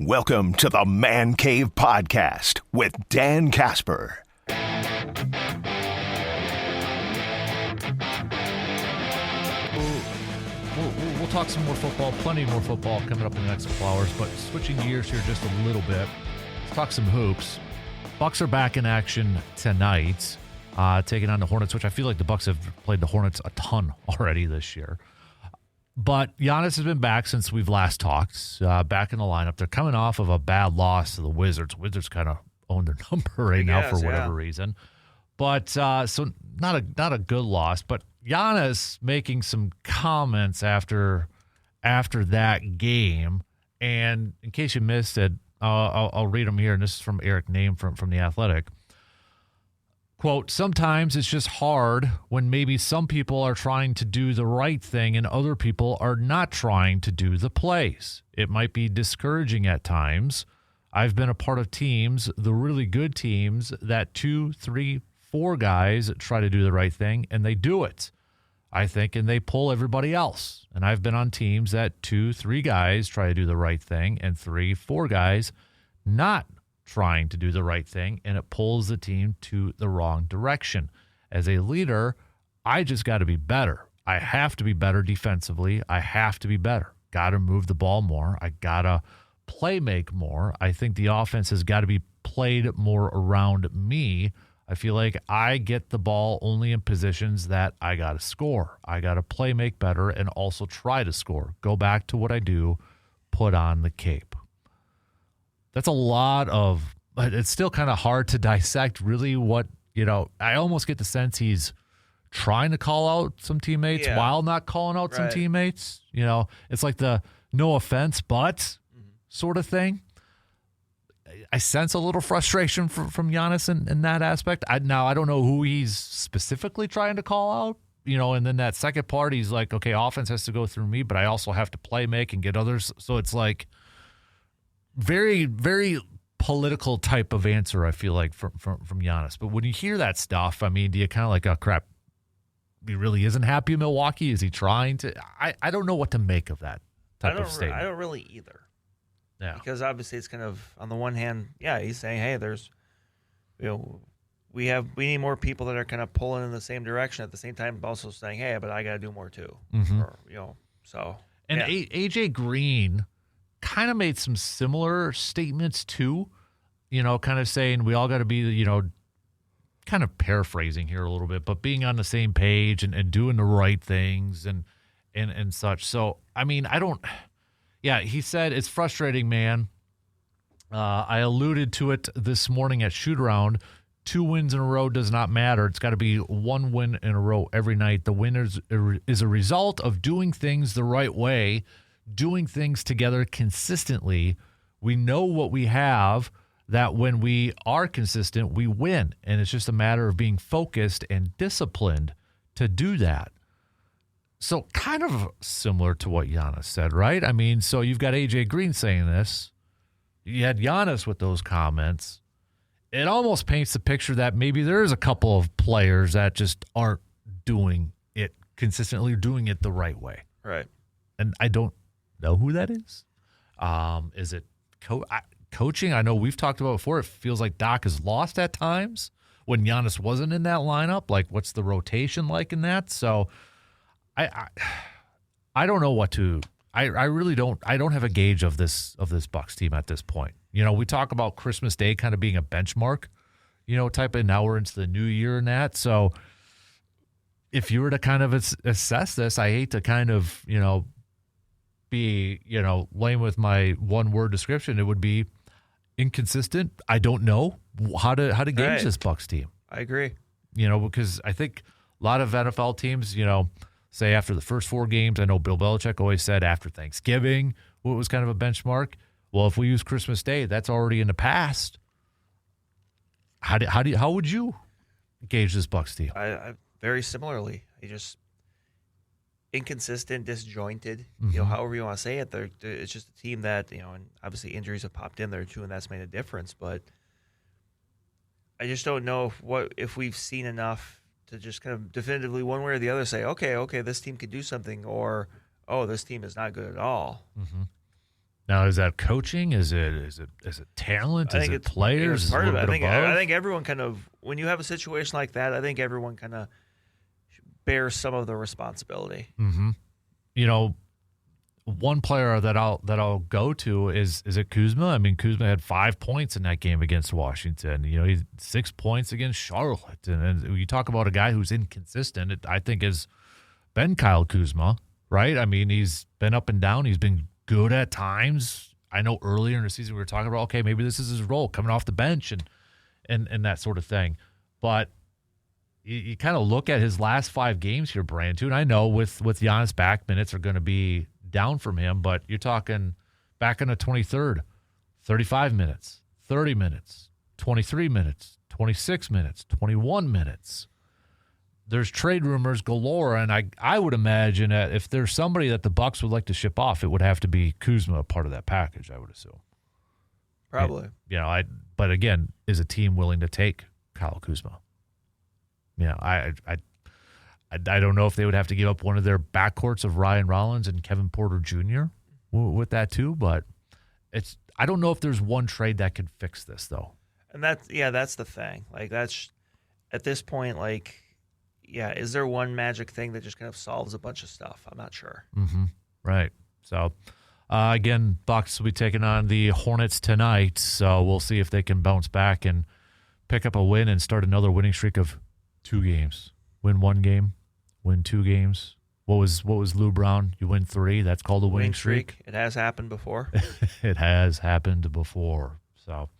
Welcome to the Man Cave Podcast with Dan Casper. We'll talk some more football, plenty more football coming up in the next couple hours, but switching gears here just a little bit, let's talk some hoops. Bucks are back in action tonight, taking on the Hornets, which I feel like the Bucks have played the Hornets a ton already this year. But Giannis has been back since we've last talked, back in the lineup. They're coming off of a bad loss to the Wizards. Wizards kind of own their number right now for whatever reason. But so not a good loss. But Giannis making some comments after that game. And in case you missed it, I'll read them here. And this is from Eric Name from The Athletic. Quote, sometimes it's just hard when maybe some people are trying to do the right thing and other people are not trying to do the plays. It might be discouraging at times. I've been a part of teams, the really good teams, that 2, 3, 4 guys try to do the right thing and they do it, I think, and they pull everybody else. And I've been on teams that 2, 3 guys try to do the right thing and 3, 4 guys not trying to do the right thing, and it pulls the team to the wrong direction. As a leader, I just got to be better. I have to be better defensively. I have to be better. Got to move the ball more. I got to play make more. I think the offense has got to be played more around me. I feel like I get the ball only in positions that I got to score. I got to play make better and also try to score. Go back to what I do, put on the cape. That's a lot of, but it's still kind of hard to dissect really what, I almost get the sense he's trying to call out some teammates while not calling out some teammates. It's like the no offense, but sort of thing. I sense a little frustration from Giannis in that aspect. I don't know who he's specifically trying to call out, and then that second part, he's like, okay, offense has to go through me, but I also have to play make and get others. So it's like, very, very political type of answer, I feel like, from Giannis. But when you hear that stuff, I mean, do you kind of like, oh, crap, he really isn't happy in Milwaukee? Is he trying to? I don't know what to make of that type of statement. I don't really either. Yeah. Because obviously it's kind of, on the one hand, he's saying, hey, there's, we need more people that are kind of pulling in the same direction at the same time, also saying, hey, but I got to do more too. Mm-hmm. Or, so. And yeah. AJ Green kind of made some similar statements too, kind of saying we all got to be, kind of paraphrasing here a little bit, but being on the same page and doing the right things and such. So, I mean, he said it's frustrating, man. I alluded to it this morning at shoot around. 2 wins in a row does not matter. It's got to be 1 win in a row every night. The win is a result of doing things the right way, doing things together consistently. We know what we have, that when we are consistent, we win. And it's just a matter of being focused and disciplined to do that. So kind of similar to what Giannis said, right? I mean, so you've got AJ Green saying this. You had Giannis with those comments. It almost paints the picture that maybe there is a couple of players that just aren't doing it consistently, doing it the right way. Right. And I don't know who that is. Is it coaching? I know we've talked about before. It feels like Doc is lost at times when Giannis wasn't in that lineup. Like, what's the rotation like in that? So I don't know what to. I really don't. I don't have a gauge of this Bucks team at this point. We talk about Christmas Day kind of being a benchmark, type of. Now we're into the new year and that. So if you were to kind of assess this, I hate to kind of be lame with my one-word description. It would be inconsistent. I don't know how to gauge this Bucks team. I agree. Because I think a lot of NFL teams, say after the first 4 games. I know Bill Belichick always said after Thanksgiving, what was kind of a benchmark. Well, if we use Christmas Day, that's already in the past. How would you gauge this Bucks team? I very similarly. Just inconsistent, disjointed, Mm-hmm. However you want to say it. It's just a team that, and obviously injuries have popped in there too, and that's made a difference. But I just don't know if we've seen enough to just kind of definitively one way or the other say, okay, this team could do something, or, oh, this team is not good at all. Mm-hmm. Now, is that coaching? Is it talent? Is it players? It's part of it. I Both? think everyone kind of, when you have a situation like that, I think everyone kind of bears some of the responsibility. Mm-hmm. You know, one player that I'll go to is it Kuzma? I mean, Kuzma had 5 points in that game against Washington. You know, he had 6 points against Charlotte. And you talk about a guy who's inconsistent, I think has been Kyle Kuzma, right? I mean, he's been up and down. He's been good at times. I know earlier in the season we were talking about, okay, maybe this is his role, coming off the bench and that sort of thing. But you kind of look at his last 5 games here, Brand, too. And I know with Giannis back, minutes are going to be down from him, but you're talking back on the 23rd, 35 minutes, 30 minutes, 23 minutes, 26 minutes, 21 minutes. There's trade rumors galore, and I would imagine that if there's somebody that the Bucks would like to ship off, it would have to be Kuzma, a part of that package, I would assume. Probably. But again, is a team willing to take Kyle Kuzma? I don't know if they would have to give up one of their backcourts of Ryan Rollins and Kevin Porter Jr. with that too, but I don't know if there's one trade that could fix this though. And that's the thing. Like that's at this point, like, yeah, is there one magic thing that just kind of solves a bunch of stuff? I'm not sure. Mm-hmm. Right. So again, Bucks will be taking on the Hornets tonight, so we'll see if they can bounce back and pick up a win and start another winning streak of 2 games. Win 1 game, win 2 games. What was Lou Brown? You win 3. That's called a winning streak. It has happened before. It has happened before. So